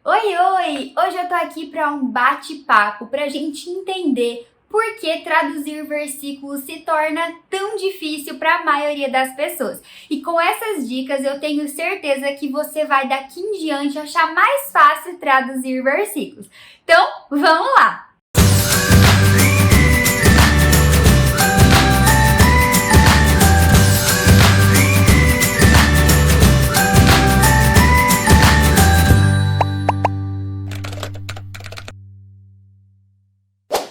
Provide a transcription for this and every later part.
Oi, oi! Hoje eu tô aqui para um bate-papo para a gente entender por que traduzir versículos se torna tão difícil para a maioria das pessoas. E com essas dicas eu tenho certeza que você vai daqui em diante achar mais fácil traduzir versículos. Então, vamos lá!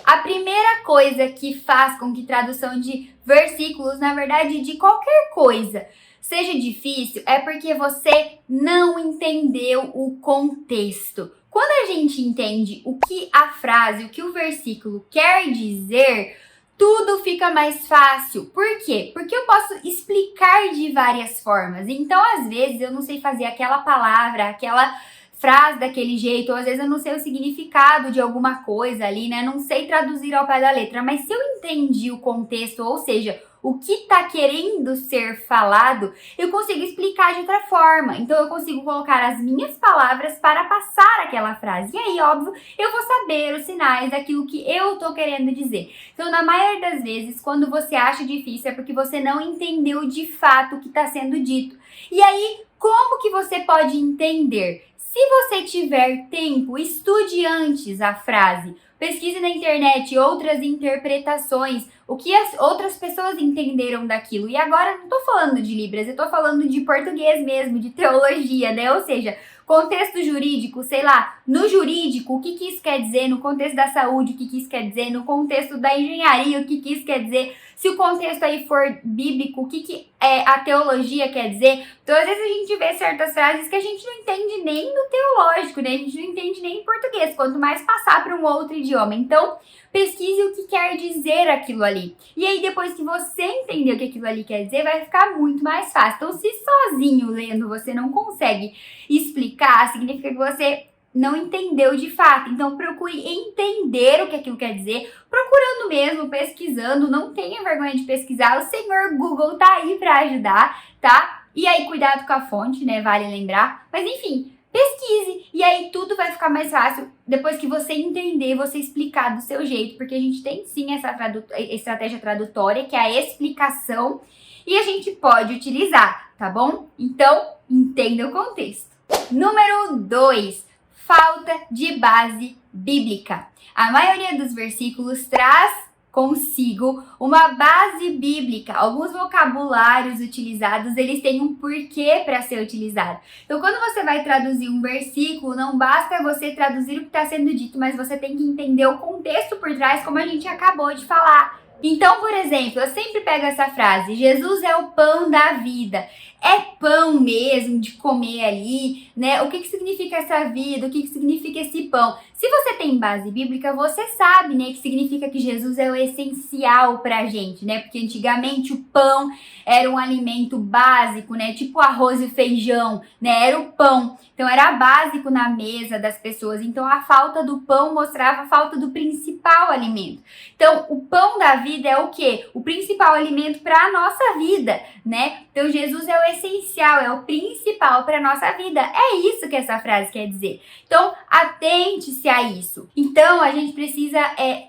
A primeira coisa que faz com que tradução de versículos, na verdade, de qualquer coisa, seja difícil, é porque você não entendeu o contexto. Quando a gente entende o que a frase, o que o versículo quer dizer, tudo fica mais fácil. Por quê? Porque eu posso explicar de várias formas. Então, às vezes, eu não sei fazer aquela palavra, aquela frase daquele jeito, ou às vezes eu não sei o significado de alguma coisa ali, né? Não sei traduzir ao pé da letra, mas se eu entendi o contexto, ou seja, o que está querendo ser falado, eu consigo explicar de outra forma. Então eu consigo colocar as minhas palavras para passar aquela frase. E aí, óbvio, eu vou saber os sinais daquilo que eu estou querendo dizer. Então, na maioria das vezes, quando você acha difícil, é porque você não entendeu de fato o que está sendo dito. E aí, como que você pode entender? Se você tiver tempo, estude antes a frase. Pesquise na internet outras interpretações, o que as outras pessoas entenderam daquilo. E agora não estou falando de Libras, eu estou falando de português mesmo, de teologia, né? Ou seja, contexto jurídico, sei lá, no jurídico, o que isso quer dizer, no contexto da saúde, o que isso quer dizer, no contexto da engenharia, o que isso quer dizer, se o contexto aí for bíblico, o que a teologia quer dizer. Então, às vezes a gente vê certas frases que a gente não entende nem no teológico, né? A gente não entende nem em português, quanto mais passar para um outro idioma. Então, pesquise o que quer dizer aquilo ali. E aí, depois que você entender o que aquilo ali quer dizer, vai ficar muito mais fácil. Então, se sozinho lendo você não consegue explicar, significa que você não entendeu de fato. Então, procure entender o que aquilo quer dizer, procurando mesmo, pesquisando. Não tenha vergonha de pesquisar. O senhor Google tá aí para ajudar, tá? E aí, cuidado com a fonte, né? Vale lembrar. Mas, enfim, pesquise. E aí, tudo vai ficar mais fácil depois que você entender, você explicar do seu jeito. Porque a gente tem, sim, essa estratégia tradutória, que é a explicação. E a gente pode utilizar, tá bom? Então, entenda o contexto. Número 2. Falta de base bíblica. A maioria dos versículos traz consigo uma base bíblica. Alguns vocabulários utilizados, eles têm um porquê para ser utilizado. Então, quando você vai traduzir um versículo, não basta você traduzir o que está sendo dito, mas você tem que entender o contexto por trás, como a gente acabou de falar. Então, por exemplo, eu sempre pego essa frase: Jesus é o pão da vida. É pão mesmo de comer ali, né? O que significa essa vida? O que significa esse pão? Se você tem base bíblica, você sabe, né, que significa que Jesus é o essencial pra gente, né? Porque antigamente o pão era um alimento básico, né? Tipo arroz e feijão, né? Era o pão. Então era básico na mesa das pessoas. Então a falta do pão mostrava a falta do principal alimento. Então o pão da vida é o quê? O principal alimento para a nossa vida, né? Então Jesus é o essencial, é o principal para a nossa vida. É isso que essa frase quer dizer. Então atente-se a isso. Então a gente precisa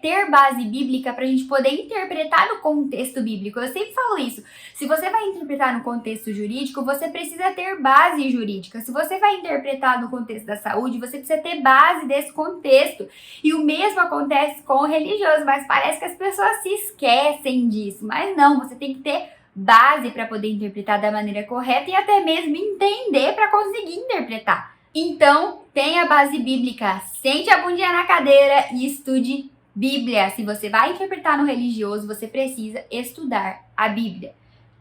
ter base bíblica para a gente poder interpretar no contexto bíblico. Eu sempre falo isso. Se você vai interpretar no contexto jurídico, você precisa ter base jurídica. Se você vai interpretar no contexto da saúde, você precisa ter base desse contexto. E o mesmo acontece com o religioso, mas parece que as pessoas se esquecem disso. Mas não, você tem que ter base para poder interpretar da maneira correta e até mesmo entender para conseguir interpretar. Então, tenha base bíblica, sente a bundinha na cadeira e estude Bíblia. Se você vai interpretar no religioso, você precisa estudar a Bíblia.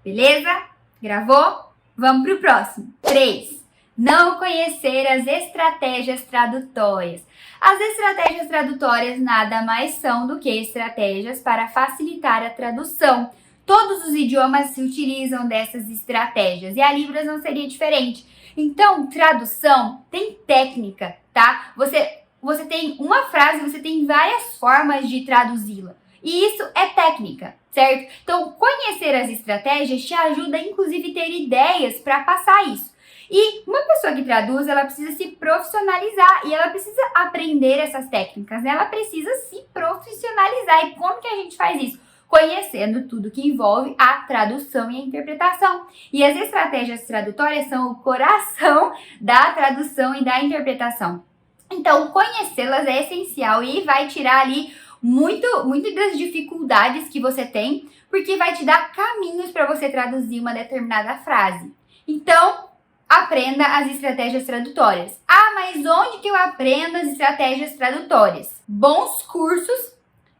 Beleza? Gravou? Vamos pro próximo. 3. Não conhecer as estratégias tradutórias. As estratégias tradutórias nada mais são do que estratégias para facilitar a tradução. Todos os idiomas se utilizam dessas estratégias e a Libras não seria diferente. Então, tradução tem técnica, tá? Você tem uma frase, você tem várias formas de traduzi-la. E isso é técnica, certo? Então, conhecer as estratégias te ajuda, inclusive, a ter ideias para passar isso. E uma pessoa que traduz, ela precisa se profissionalizar e ela precisa aprender essas técnicas, né? Ela precisa se profissionalizar. E como que a gente faz isso? Conhecendo tudo que envolve a tradução e a interpretação. E as estratégias tradutórias são o coração da tradução e da interpretação. Então, conhecê-las é essencial e vai tirar ali muito das dificuldades que você tem, porque vai te dar caminhos para você traduzir uma determinada frase. Então, aprenda as estratégias tradutórias. Ah, mas onde que eu aprendo as estratégias tradutórias? Bons cursos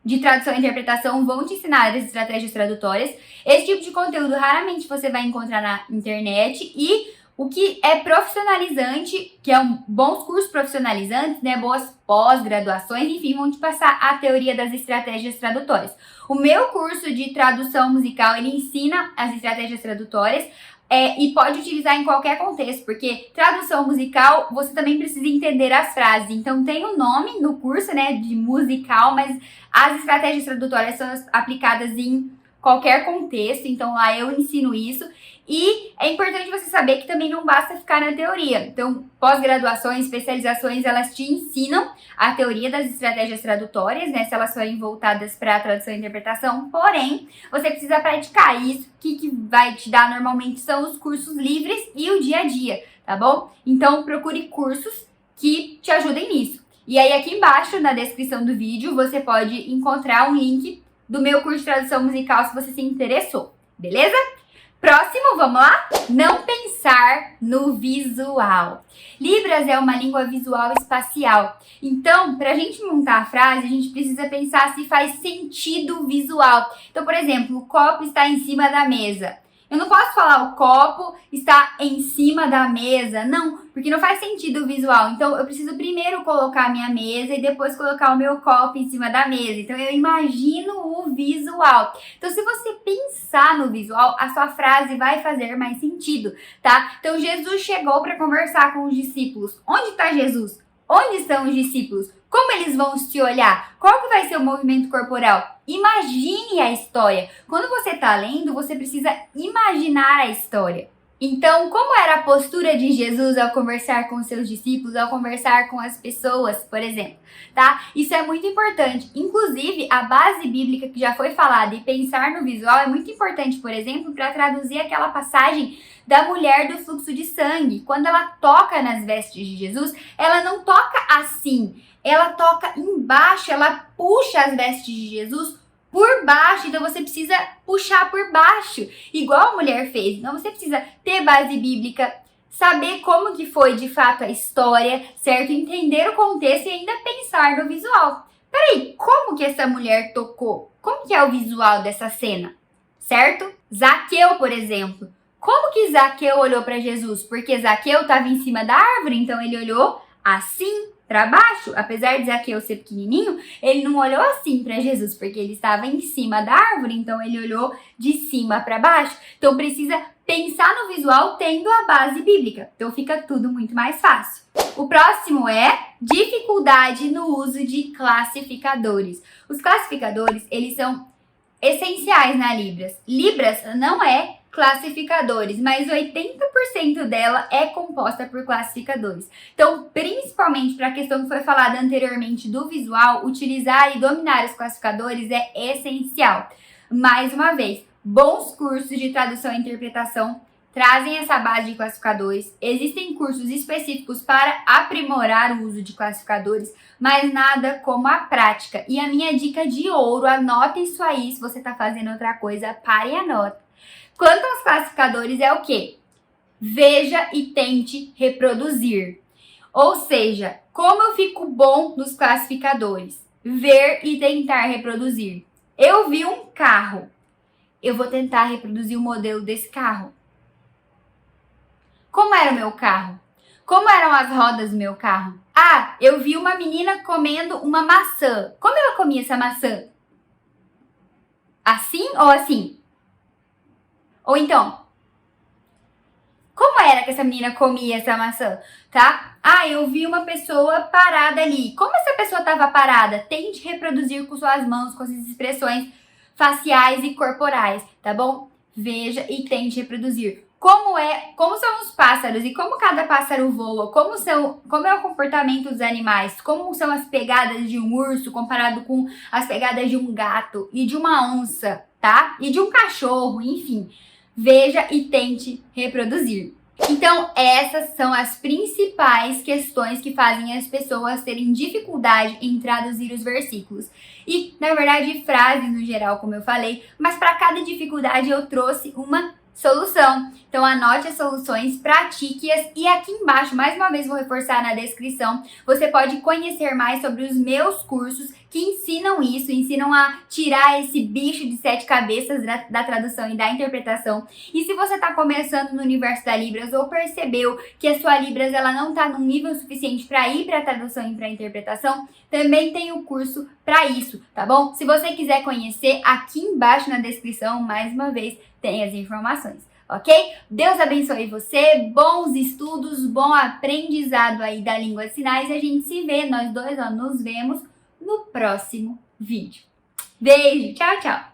de tradução e interpretação vão te ensinar as estratégias tradutórias. Esse tipo de conteúdo raramente você vai encontrar na internet e o que é profissionalizante, que é bons cursos profissionalizantes, né, boas pós-graduações, enfim, vão te passar a teoria das estratégias tradutórias. O meu curso de tradução musical, ele ensina as estratégias tradutórias e pode utilizar em qualquer contexto, porque tradução musical, você também precisa entender as frases. Então, tem o nome no curso, né, de musical, mas as estratégias tradutórias são aplicadas em qualquer contexto, então lá eu ensino isso. E é importante você saber que também não basta ficar na teoria. Então, pós-graduações, especializações, elas te ensinam a teoria das estratégias tradutórias, né? Se elas forem voltadas para a tradução e interpretação. Porém, você precisa praticar isso. O que vai te dar normalmente são os cursos livres e o dia a dia, tá bom? Então, procure cursos que te ajudem nisso. E aí, aqui embaixo, na descrição do vídeo, você pode encontrar um link do meu curso de tradução musical se você se interessou, beleza? Próximo, vamos lá? Não pensar no visual. Libras é uma língua visual espacial. Então, para a gente montar a frase, a gente precisa pensar se faz sentido visual. Então, por exemplo, o copo está em cima da mesa. Eu não posso falar o copo está em cima da mesa, não, porque não faz sentido visual. Então, eu preciso primeiro colocar a minha mesa e depois colocar o meu copo em cima da mesa. Então, eu imagino o visual. Então, se você pensar no visual, a sua frase vai fazer mais sentido, tá? Então, Jesus chegou para conversar com os discípulos. Onde está Jesus? Onde estão os discípulos? Como eles vão se olhar? Qual que vai ser o movimento corporal? Imagine a história. Quando você está lendo, você precisa imaginar a história. Então, como era a postura de Jesus ao conversar com os seus discípulos, ao conversar com as pessoas, por exemplo, tá? Isso é muito importante. Inclusive, a base bíblica que já foi falada e pensar no visual é muito importante, por exemplo, para traduzir aquela passagem da mulher do fluxo de sangue. Quando ela toca nas vestes de Jesus, ela não toca assim. Ela toca embaixo, ela puxa as vestes de Jesus por baixo, então você precisa puxar por baixo, igual a mulher fez. Então você precisa ter base bíblica, saber como que foi de fato a história, certo? Entender o contexto e ainda pensar no visual. Peraí, como que essa mulher tocou? Como que é o visual dessa cena, certo? Zaqueu, por exemplo. Como que Zaqueu olhou para Jesus? Porque Zaqueu estava em cima da árvore, então ele olhou assim para baixo. Apesar de Zaqueu ser pequenininho, ele não olhou assim para Jesus, porque ele estava em cima da árvore, então ele olhou de cima para baixo. Então precisa pensar no visual tendo a base bíblica. Então fica tudo muito mais fácil. O próximo é dificuldade no uso de classificadores. Os classificadores, eles são essenciais na Libras. Libras não é classificadores, mas 80% dela é composta por classificadores. Então, principalmente para a questão que foi falada anteriormente do visual, utilizar e dominar os classificadores é essencial. Mais uma vez, bons cursos de tradução e interpretação trazem essa base de classificadores. Existem cursos específicos para aprimorar o uso de classificadores, mas nada como a prática. E a minha dica de ouro, anota isso aí, se você está fazendo outra coisa, pare e anota. Quanto aos classificadores, é o quê? Veja e tente reproduzir. Ou seja, como eu fico bom nos classificadores? Ver e tentar reproduzir. Eu vi um carro. Eu vou tentar reproduzir o modelo desse carro. Como era o meu carro? Como eram as rodas do meu carro? Ah, eu vi uma menina comendo uma maçã. Como ela comia essa maçã? Assim ou assim? Ou então, como era que essa menina comia essa maçã, tá? Ah, eu vi uma pessoa parada ali. Como essa pessoa estava parada? Tente reproduzir com suas mãos, com as expressões faciais e corporais, tá bom? Veja e tente reproduzir. como são os pássaros e como cada pássaro voa, como é o comportamento dos animais, como são as pegadas de um urso comparado com as pegadas de um gato e de uma onça, tá? E de um cachorro, enfim. Veja e tente reproduzir. Então, essas são as principais questões que fazem as pessoas terem dificuldade em traduzir os versículos. E, na verdade, frases no geral, como eu falei, mas para cada dificuldade eu trouxe uma solução. Então anote as soluções, pratique-as e aqui embaixo, mais uma vez vou reforçar na descrição, você pode conhecer mais sobre os meus cursos que ensinam isso, ensinam a tirar esse bicho de 7 cabeças da tradução e da interpretação. E se você está começando no universo da Libras ou percebeu que a sua Libras ela não está num nível suficiente para ir para a tradução e para a interpretação, também tem o curso para isso, tá bom? Se você quiser conhecer, aqui embaixo na descrição, mais uma vez, tem as informações, ok? Deus abençoe você, bons estudos, bom aprendizado aí da língua de sinais e a gente se vê, nós dois, nos vemos no próximo vídeo. Beijo, tchau, tchau!